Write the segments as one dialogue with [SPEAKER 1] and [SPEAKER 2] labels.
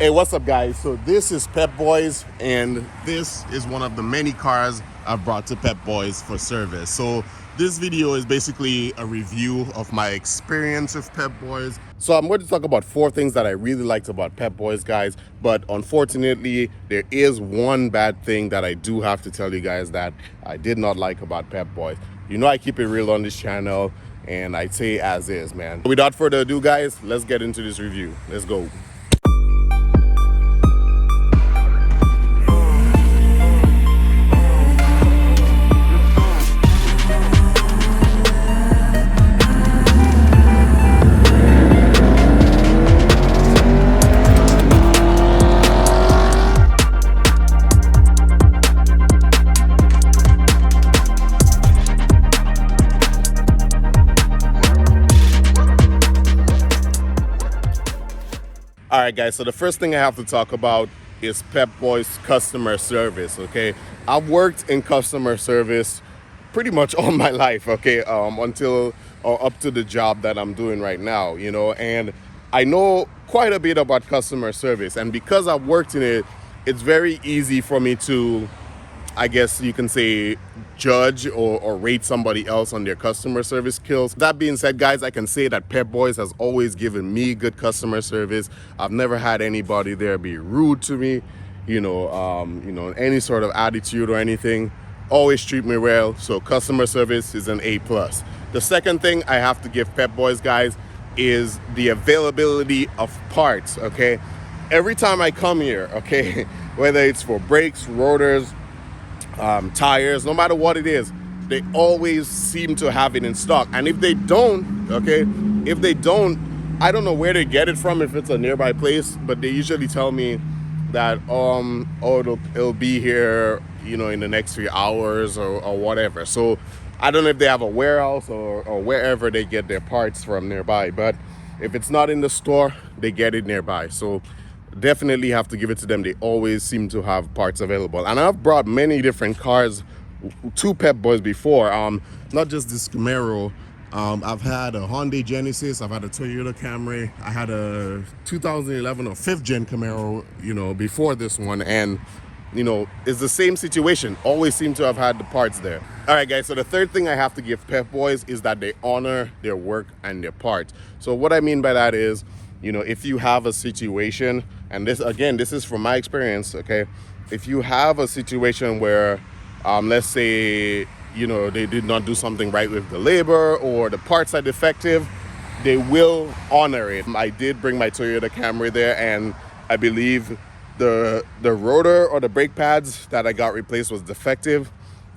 [SPEAKER 1] Hey, what's up, guys? So this is Pep Boys, and this is one of the many cars I've brought to Pep Boys for service. So this video is basically a review of my experience with Pep Boys. So I'm going to talk about 4 things that I really liked about Pep Boys, guys. But unfortunately, there is one bad thing that I do have to tell you guys that I did not like about Pep Boys. You know I keep it real on this channel, and I say as is, man. Without further ado, guys, let's get into this review. Let's go. All right, guys, so the first thing I have to talk about is Pep Boys customer service, okay? I've worked in customer service pretty much all my life, okay, until or up to the job that I'm doing right now, and I know quite a bit about customer service. And because I've worked in it, it's very easy for me to, I guess you can say, judge or rate somebody else on their customer service skills. That being said, guys, I can say that Pep Boys has always given me good customer service. I've never had anybody there be rude to me, any sort of attitude or anything. Always treat me well. So customer service is an A+. The second thing I have to give Pep Boys, guys, is the availability of parts, okay? Every time I come here, okay, whether it's for brakes, rotors, tires, no matter what it is, they always seem to have it in stock. And if they don't, I don't know where they get it from, if it's a nearby place, but they usually tell me that it'll be here, in the next few hours or whatever. So I don't know if they have a warehouse or wherever they get their parts from nearby, but if it's not in the store, they get it nearby. So definitely have to give it to them. They always seem to have parts available. And I've brought many different cars to Pep Boys before, not just this Camaro. I've had a Hyundai Genesis, I've had a Toyota Camry, I had a 2011 or 5th gen Camaro, before this one, and it's the same situation. Always seem to have had the parts there. All right, guys, so the third thing I have to give Pep Boys is that they honor their work and their parts. So what I mean by that is, if you have a situation, and this is from my experience, okay? If you have a situation where, let's say, they did not do something right with the labor or the parts are defective, they will honor it. I did bring my Toyota Camry there, and I believe the rotor or the brake pads that I got replaced was defective.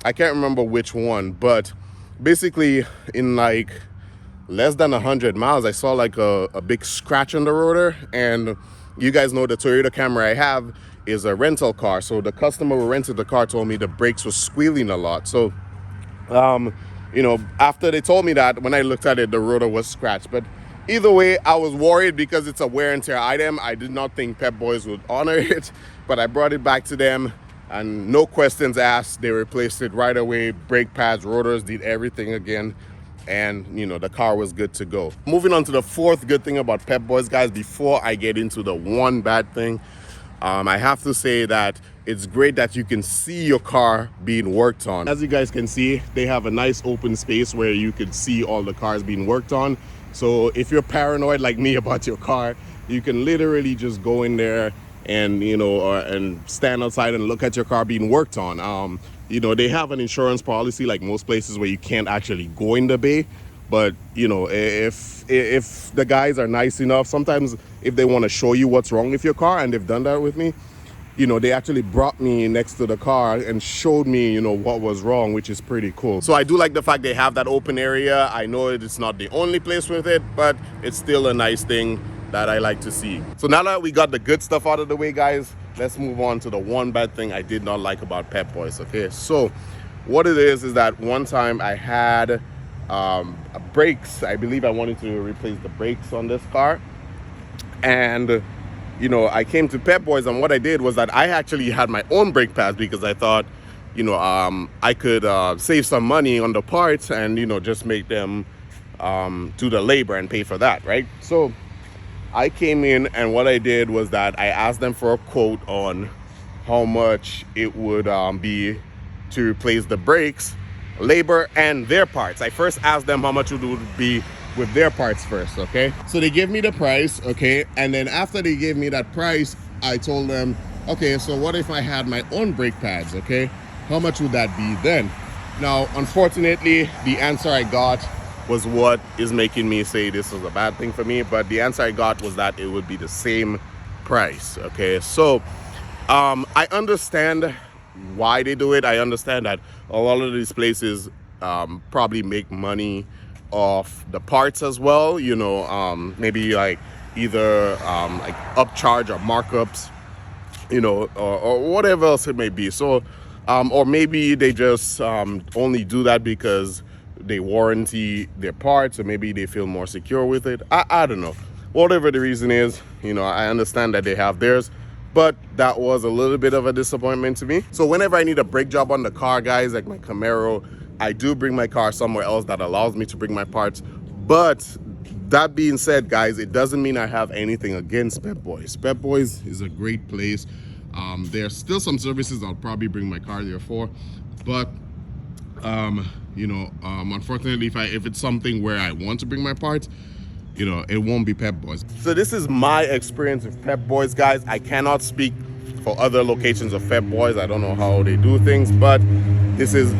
[SPEAKER 1] I can't remember which one, but basically in like less than 100 miles, I saw like a big scratch on the rotor. And you guys know the Toyota Camry I have is a rental car. So the customer who rented the car told me the brakes were squealing a lot. So, after they told me that, when I looked at it, the rotor was scratched. But either way, I was worried because it's a wear and tear item. I did not think Pep Boys would honor it, but I brought it back to them and no questions asked. They replaced it right away. Brake pads, rotors, did everything again. And the car was good to go. Moving on to the fourth good thing about Pep Boys, guys, before I get into the one bad thing, I have to say that it's great that you can see your car being worked on. As you guys can see, they have a nice open space where you can see all the cars being worked on. So if you're paranoid like me about your car, you can literally just go in there and and stand outside and look at your car being worked on. They have an insurance policy like most places where you can't actually go in the bay, but if the guys are nice enough, sometimes if they want to show you what's wrong with your car, and they've done that with me, they actually brought me next to the car and showed me what was wrong, which is pretty cool. So I do like the fact they have that open area. I know it's not the only place with it, but it's still a nice thing that I like to see. So now that we got the good stuff out of the way, guys, let's move on to the one bad thing I did not like about Pep Boys, okay? So what it is that one time I had brakes. I believe I wanted to replace the brakes on this car. And, I came to Pep Boys, and what I did was that I actually had my own brake pads because I thought, I could save some money on the parts and, just make them do the labor and pay for that, right? So I came in and what I did was that I asked them for a quote on how much it would be to replace the brakes, labor, and their parts. I first asked them how much it would be with their parts first, okay? So they gave me the price, okay? And then after they gave me that price, I told them, okay, so what if I had my own brake pads, okay? How much would that be then? Now, unfortunately, the answer I got was what is making me say this is a bad thing for me, but the answer I got was that it would be the same price, okay? So I understand why they do it. I understand that a lot of these places probably make money off the parts as well, you know, maybe like either like upcharge or markups, you know, or whatever else it may be. So or maybe they just only do that because they warranty their parts, or maybe they feel more secure with it. I don't know. Whatever the reason is, you know, I understand that they have theirs, but that was a little bit of a disappointment to me. So whenever I need a brake job on the car, guys, like my Camaro, I do bring my car somewhere else that allows me to bring my parts. But that being said, guys, it doesn't mean I have anything against Pep Boys. Pep Boys is a great place. There's still some services I'll probably bring my car there for, but you know, unfortunately, if it's something where I want to bring my parts, you know, it won't be Pep Boys. So this is my experience with Pep Boys, guys. I cannot speak for other locations of Pep Boys. I don't know how they do things, but this is,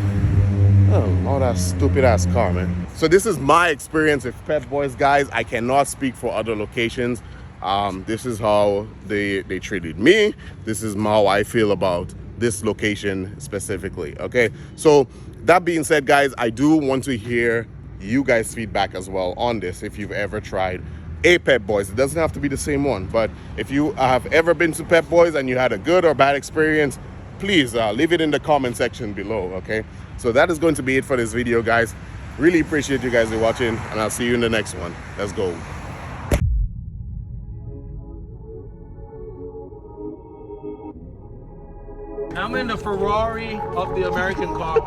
[SPEAKER 1] oh, that stupid ass car, man. So this is my experience with Pep Boys, guys. I cannot speak for other locations. This is how they treated me. This is how I feel about this location specifically, okay? So that being said, guys, I do want to hear you guys' feedback as well on this. If you've ever tried a Pep Boys, it doesn't have to be the same one, but if you have ever been to Pep Boys and you had a good or bad experience, please leave it in the comment section below, okay? So that is going to be it for this video, guys. Really appreciate you guys watching, and I'll see you in the next one. Let's go.
[SPEAKER 2] I'm in the Ferrari of the American car.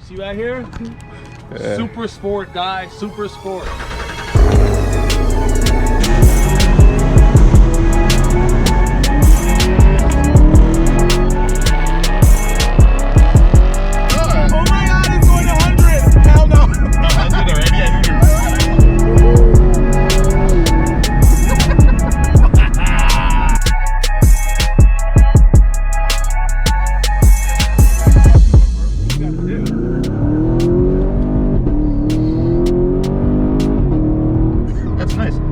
[SPEAKER 2] See right here? Yeah. Super sport, guys. Super sport.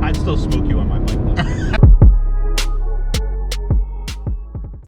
[SPEAKER 3] I'd still smoke you on my